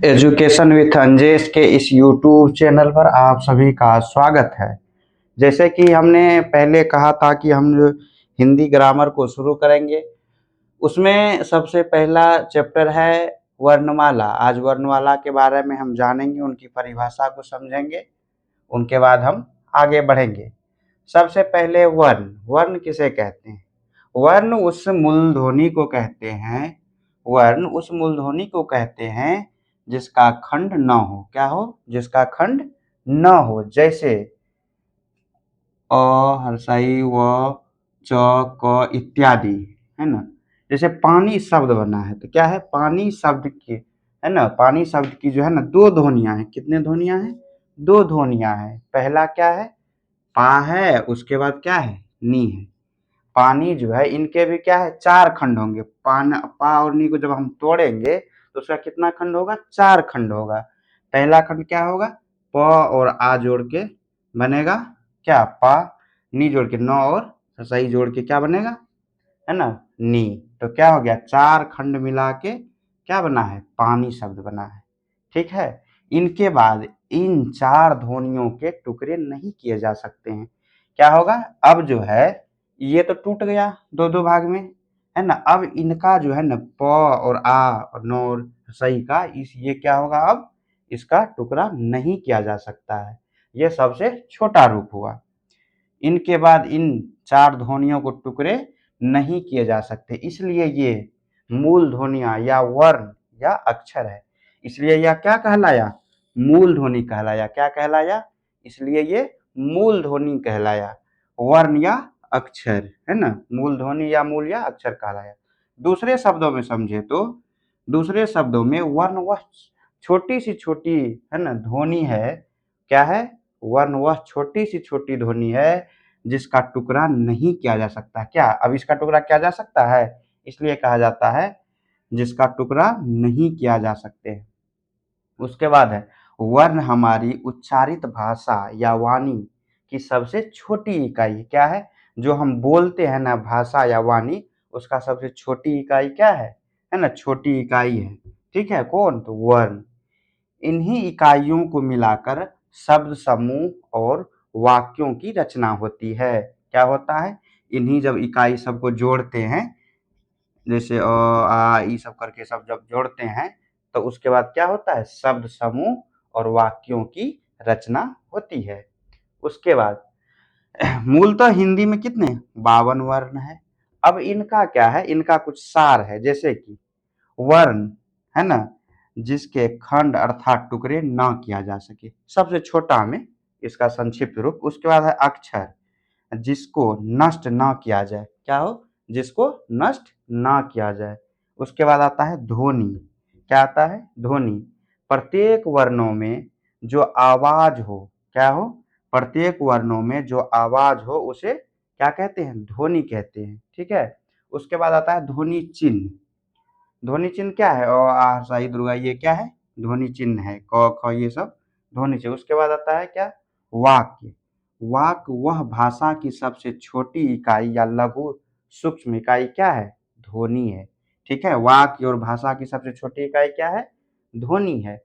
Education with Anjesh के इस YouTube channel पर आप सभी का स्वागत है। जैसे कि हमने पहले कहा था कि हम हिंदी ग्रामर को शुरू करेंगे, उसमें सबसे पहला चैप्टर है वर्णमाला। आज वर्णमाला के बारे में हम जानेंगे, उनकी परिभाषा को समझेंगे, उनके बाद हम आगे बढ़ेंगे। सबसे पहले वर्ण। वर्ण किसे कहते हैं? वर्ण उस मूलध्वनि को कहते हैं, वर्ण उस मूलध्वनि को कहते हैं जिसका खंड न हो। क्या हो? जिसका खंड न हो। जैसे अ, हर्षई, व, च, क इत्यादि, है ना। जैसे पानी शब्द बना है तो क्या है? पानी शब्द की, है ना, पानी शब्द की जो है ना दो ध्वनियां हैं। कितने ध्वनियां हैं? दो ध्वनियां हैं। पहला क्या है? पा है, उसके बाद क्या है? नी है। पानी जो है, इनके भी क्या है? चार खंड होंगे। पा और नी को जब हम तोड़ेंगे तो उसका कितना खंड होगा? चार खंड होगा। पहला खंड क्या होगा? प और आ जोड़ के बनेगा क्या? पा। नी जोड़ के न और सही जोड़ के क्या बनेगा? है ना, नी। तो क्या हो गया? चार खंड मिला के क्या बना है? पानी शब्द बना है। ठीक है। इनके बाद इन चार ध्वनियों के टुकड़े नहीं किए जा सकते हैं। क्या होगा? अब जो है ये तो टूट गया दो दो भाग में, है ना। अब इनका जो है ना प और आ और न और सही का ये क्या होगा? अब इसका टुकड़ा नहीं किया जा सकता है। ये सबसे छोटा रूप हुआ। इनके बाद इन चार ध्वनियों को टुकड़े नहीं किए जा सकते, इसलिए ये मूल ध्वनियां या वर्ण या अक्षर है। इसलिए यह क्या कहलाया? मूल ध्वनि कहलाया। क्या कहलाया? इसलिए ये मूल ध्वनि कहलाया। वर्ण या अक्षर, है ना, मूल ध्वनि या मूल या अक्षर कहलाया। दूसरे शब्दों में समझे तो, दूसरे शब्दों में वर्ण वह छोटी सी छोटी, है ना, ध्वनि है। क्या है? वर्ण वह छोटी सी छोटी ध्वनि है जिसका टुकड़ा नहीं किया जा सकता। क्या अब इसका टुकड़ा किया जा सकता है? इसलिए कहा जाता है जिसका टुकड़ा नहीं किया जा सकते। उसके बाद है वर्ण हमारी उच्चारित भाषा या वाणी की सबसे छोटी इकाई। क्या है? जो हम बोलते हैं ना, भाषा या वाणी, उसका सबसे छोटी इकाई क्या है ना, छोटी इकाई है। ठीक है। कौन? तो वर्ण। इन्हीं इकाइयों को मिलाकर शब्द समूह और वाक्यों की रचना होती है। क्या होता है? इन्हीं जब इकाई सबको जोड़ते हैं, जैसे अ आ ई सब करके सब जब जोड़ते हैं तो उसके बाद क्या होता है? शब्द समूह और वाक्यों की रचना होती है। उसके बाद मूलतः हिंदी में कितने? 52 वर्ण है। अब इनका क्या है? इनका कुछ सार है। जैसे कि वर्ण, है ना, जिसके खंड अर्थात टुकड़े न किया जा सके, सबसे छोटा में इसका संक्षिप्त रूप। उसके बाद है अक्षर, जिसको नष्ट न किया जाए। क्या हो? जिसको नष्ट न किया जाए। उसके बाद आता है ध्वनि। क्या आता है? ध्वनि। प्रत्येक वर्णों में जो आवाज हो। क्या हो? प्रत्येक वर्णों में जो आवाज हो उसे क्या कहते हैं? ध्वनि कहते हैं। ठीक है। उसके बाद आता है ध्वनि चिन्ह। ध्वनि चिन्ह क्या है? सही दुर्गा, ये क्या है? ध्वनि चिन्ह है। क ख ये सब ध्वनि चिन्ह। उसके बाद आता है क्या? वाक्य। वाक्य वह भाषा की सबसे छोटी इकाई या लघु सूक्ष्म इकाई क्या है? ध्वनि है। ठीक है। वाक्य और भाषा की सबसे छोटी इकाई क्या है? ध्वनि है।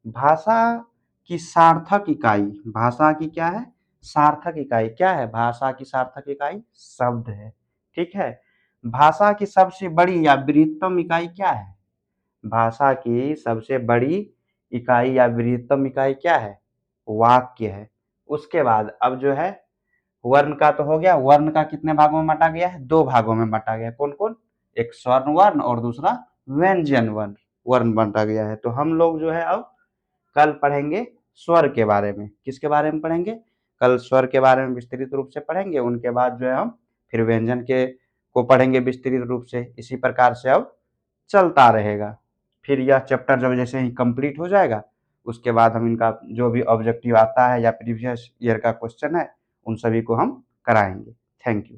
भाषा की सार्थक इकाई, भाषा की क्या है? सार्थक इकाई क्या है? भाषा की सार्थक इकाई शब्द है। ठीक है। भाषा की सबसे बड़ी या बृहत्तम इकाई क्या है? भाषा की सबसे बड़ी इकाई या बृहत्तम इकाई क्या है? वाक्य है। उसके बाद अब जो है वर्ण का तो हो गया। वर्ण का कितने भागों में बांटा गया है? दो भागों में बांटा गया है। कौन कौन? एक स्वर्ण वर्ण और दूसरा व्यंजन वर्ण वर्ण बांटा गया है। तो हम लोग जो है अब कल पढ़ेंगे स्वर के बारे में। किसके बारे में पढ़ेंगे? कल स्वर के बारे में विस्तृत रूप से पढ़ेंगे। उनके बाद जो है हम फिर व्यंजन के को पढ़ेंगे विस्तृत रूप से। इसी प्रकार से अब चलता रहेगा। फिर यह चैप्टर जब जैसे ही कंप्लीट हो जाएगा, उसके बाद हम इनका जो भी ऑब्जेक्टिव आता है या प्रीवियस ईयर का क्वेश्चन है, उन सभी को हम कराएंगे। Thank you.